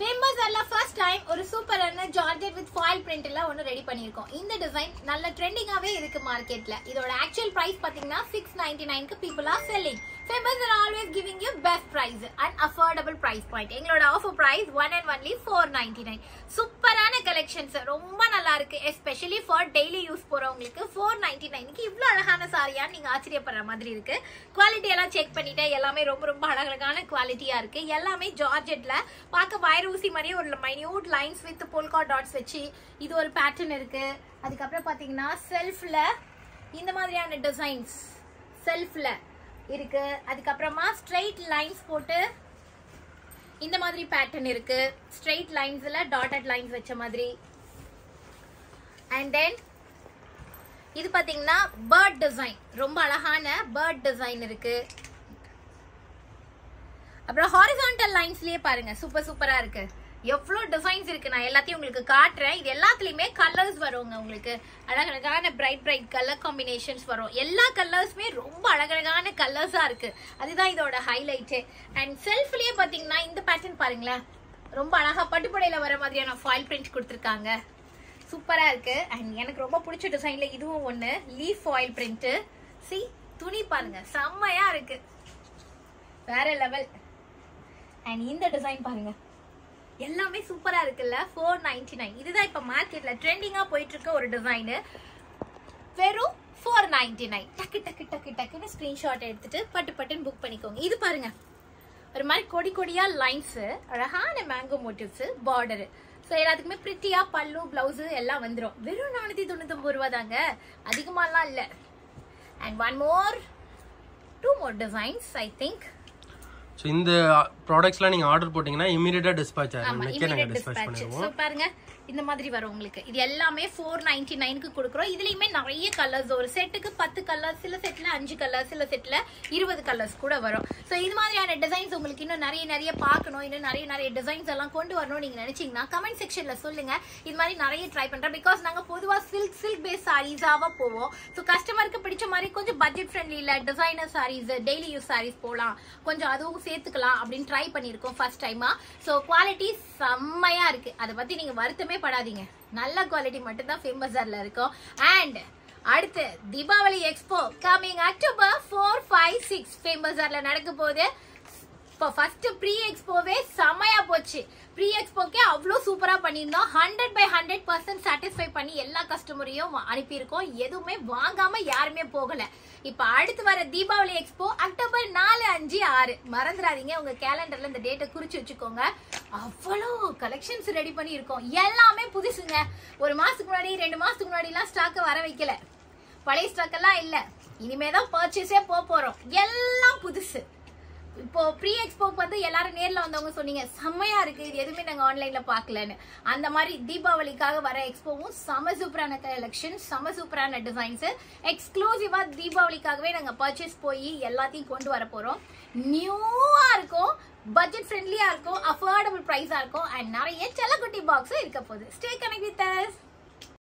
Famous Zalla first time ஒரு சூப்பரான georgette with foil பிரிண்ட்ல ஒன்னு ரெடி பண்ணிருக்கோம். இந்த டிசைன் நல்ல ட்ரெண்டிங்காவே இருக்கு மார்க்கெட்ல. இதோட ஆக்சுவல் பிரைஸ் பாத்தீங்கன்னா 699 க்கு people are selling. Famous are always giving you best price and affordable price point. எங்களோட ஆஃபர் பிரைஸ் 1 and only 499. சூப்பரான கலெக்ஷன்ஸ் ரொம்ப நல்லா இருக்கு. எஸ்பெஷலி ஃபார் டெய்லி யூஸ் போறவங்களுக்கு 499 க்கு இவ்ளோ அழகான சாரியா நீங்க ஆச்சரியப்படுற மாதிரி இருக்கு. குவாலிட்டி எல்லாம் செக் பண்ணிட்டு எல்லாமே ரொம்ப ரொம்ப அழகான குவாலிட்டியா இருக்கு. எல்லாமே ஜார்ஜெட்ல பார்க்க வயர் ஊசி மாதிரி ஒரு minute lines with polka dots வச்சு இது ஒரு பேட்டர்ன் இருக்கு. அதுக்கு அப்புறம் பாத்தீங்கன்னா செல்ஃப்ல இந்த மாதிரியான டிசைன்ஸ் செல்ஃப்ல இருக்கு. அதுக்கு அப்புறமா ஸ்ட்ரைட் லைன்ஸ் போட்டு இந்த மாதிரி பேட்டர்ன் இருக்கு. ஸ்ட்ரைட் லைன்ஸ்ல டாட்டட் லைன்ஸ் வச்ச மாதிரி. அண்ட் தென் இது பாத்தீங்கன்னா பேர்ட் டிசைன், ரொம்ப அழகான பேர்ட் டிசைன் இருக்கு. அப்புறம் ஹாரிசான்டல் லைன்ஸ்லயே பாருங்க சூப்பர் சூப்பரா இருக்கு. எவ்வளவு டிசைன்ஸ் இருக்கு நான் எல்லாத்தையும் உங்களுக்கு காட்டுறேன். இது எல்லாத்துலயுமே கலர்ஸ் வருங்க. உங்களுக்கு அழகழகான பிரைட் கலர் காம்பினேஷன்ஸ் வரும். எல்லா கலர்ஸுமே ரொம்ப அழகழகான கலர்ஸா இருக்கு. அதுதான் இதோட ஹைலைட். அண்ட் செல்ஃப்லயே பாத்தீங்கன்னா இந்த பேட்டர்ன் பாருங்களேன், ரொம்ப அழகா பட்டுப்படையில வர மாதிரியான ஃபாயில் பிரிண்ட் கொடுத்துருக்காங்க. சூப்பரா இருக்கு. அண்ட் எனக்கு ரொம்ப பிடிச்ச டிசைன்ல இதுவும் ஒண்ணு, லீஃப் ஃபாயில் பிரிண்ட். சி துணி பாருங்க செம்மையா இருக்கு, வேற லெவல். அண்ட் இந்த டிசைன் பாருங்க எல்லாமே சூப்பரா இருக்குல்ல. 499 இதுதான் இப்ப மார்க்கெட்ல ட்ரெண்டிங்கா போயிட்டு இருக்க ஒரு டிசைன். வெறும் 499. டக்கு டக்கு டக்கு டக்குன்னு ஸ்கிரீன்ஷாட் எடுத்துட்டு பட்டுன்னு புக் பண்ணிக்கோங்க. இது பாருங்க ஒரு மாதிரி கொடி கொடியா லைன்ஸ், அழகான மேங்கோ மோட்டிவ்ஸ், பார்டர். ஸோ எல்லாத்துக்குமே பிரிட்டியா பல்லு பிளவுஸ் எல்லாம் வந்துடும். வெறும் 499 ரூபா தாங்க, அதிகமாலாம் இல்லை. And two more designs I think. So இந்த ப்ராடக்ட்ஸ்லாம் நீங்க ஆர்டர் போட்டீங்கன்னா இமிடியேட்டா டிஸ்பாட்ச் ஆகும். இமிடியேட் டிஸ்பாட்ச். சோ பாருங்க இந்த மாதிரி வரும் உங்களுக்கு. இது எல்லாமே 499 க்கு கொடுக்குறோம். இதுலயுமே நிறைய கலர்ஸ், ஒரு செட்டுக்கு 10 கலர், சில செட்ல 5 கலர், சில செட்ல 20 கலர்ஸ் கூட வரும். சோ இது மாதிரியான டிசைன்ஸ் உங்களுக்கு இன்னும் நிறைய பார்க்கணும், இன்னும் நிறைய டிசைன்ஸ் எல்லாம் கொண்டு வரணும் நீங்க நினைச்சீங்கன்னா கமெண்ட் செக்ஷன்ல சொல்லுங்க. இது மாதிரி நிறைய ட்ரை பண்றேன். பிகாஸ் நாங்க பொதுவா சில்க் பேஸ் சாரீஸாவா போவோம். சோ கஸ்டமருக்கு பிடிச்ச மாதிரி கொஞ்சம் பட்ஜெட் ஃப்ரெண்ட்லில designer saris, daily use saris போலாம், கொஞ்சம் அதுவும் சேர்த்துக்கலாம் அப்படின்னு ட்ரை பண்ணிருக்கோம் ஃபர்ஸ்ட் டைமா. சோ குவாலிட்டி செம்மையா இருக்கு, அதை பத்தி நீங்க வருத்தமே படாதீங்க. நல்ல குவாலிட்டி மட்டும் தான் ஃபேமஸ் ஜார்ல இருக்கும். அண்ட் அடுத்து Deepavali expo coming October 4, 5, 6 famous ஜார்ல நடக்க போகுது. இப்போ ஃபர்ஸ்ட் ப்ரீ எக்ஸ்போவே செமையா போச்சு. ப்ரீ எக்ஸ்போக்கே அவ்வளோ சூப்பரா பண்ணியிருந்தோம். 100% சாட்டிஸ்ஃபை பண்ணி எல்லா கஸ்டமரையும் அனுப்பியிருக்கோம். எதுவுமே வாங்காம யாருமே போகல. இப்ப அடுத்து வர தீபாவளி எக்ஸ்போ October 4, 5, 6 மறந்துடாதீங்க. உங்க கேலண்டர்ல இந்த டேட்டை குறிச்சு வச்சுக்கோங்க. அவ்வளோ கலெக்ஷன்ஸ் ரெடி பண்ணி இருக்கோம். எல்லாமே புதுசுங்க. ஒரு மாசத்துக்கு முன்னாடி 2 மாசத்துக்கு முன்னாடி எல்லாம் ஸ்டாக்க வர வைக்கல. பழைய ஸ்டாக் எல்லாம் இல்ல. இனிமேதான் பர்ச்சேஸே போறோம். எல்லாம் புதுசு. இப்போ ப்ரீ எக்ஸ்போக்கு வந்து எல்லாரும் நேர்ல வந்தவங்க சொன்னீங்க செம்மையா இருக்கு, இது எதுவுமே நாங்க ஆன்லைன்ல பாக்கலன்னு. அந்த மாதிரி தீபாவளிக்காக வர எக்ஸ்போவும் செம சூப்பரான கலெக்ஷன், செம சூப்பரான டிசைன்ஸ். எக்ஸ்க்ளூசிவா தீபாவளிக்காகவே நாங்க பர்ச்சேஸ் போய் எல்லாத்தையும் கொண்டு வர போறோம். நியூவா இருக்கும், பட்ஜெட் ஃப்ரெண்ட்லியா இருக்கும், அஃபோர்டபுள் பிரைஸா இருக்கும். அண்ட் நிறைய செல்லக்குட்டி பாக்ஸும் இருக்க போகுது. Stay connect with us.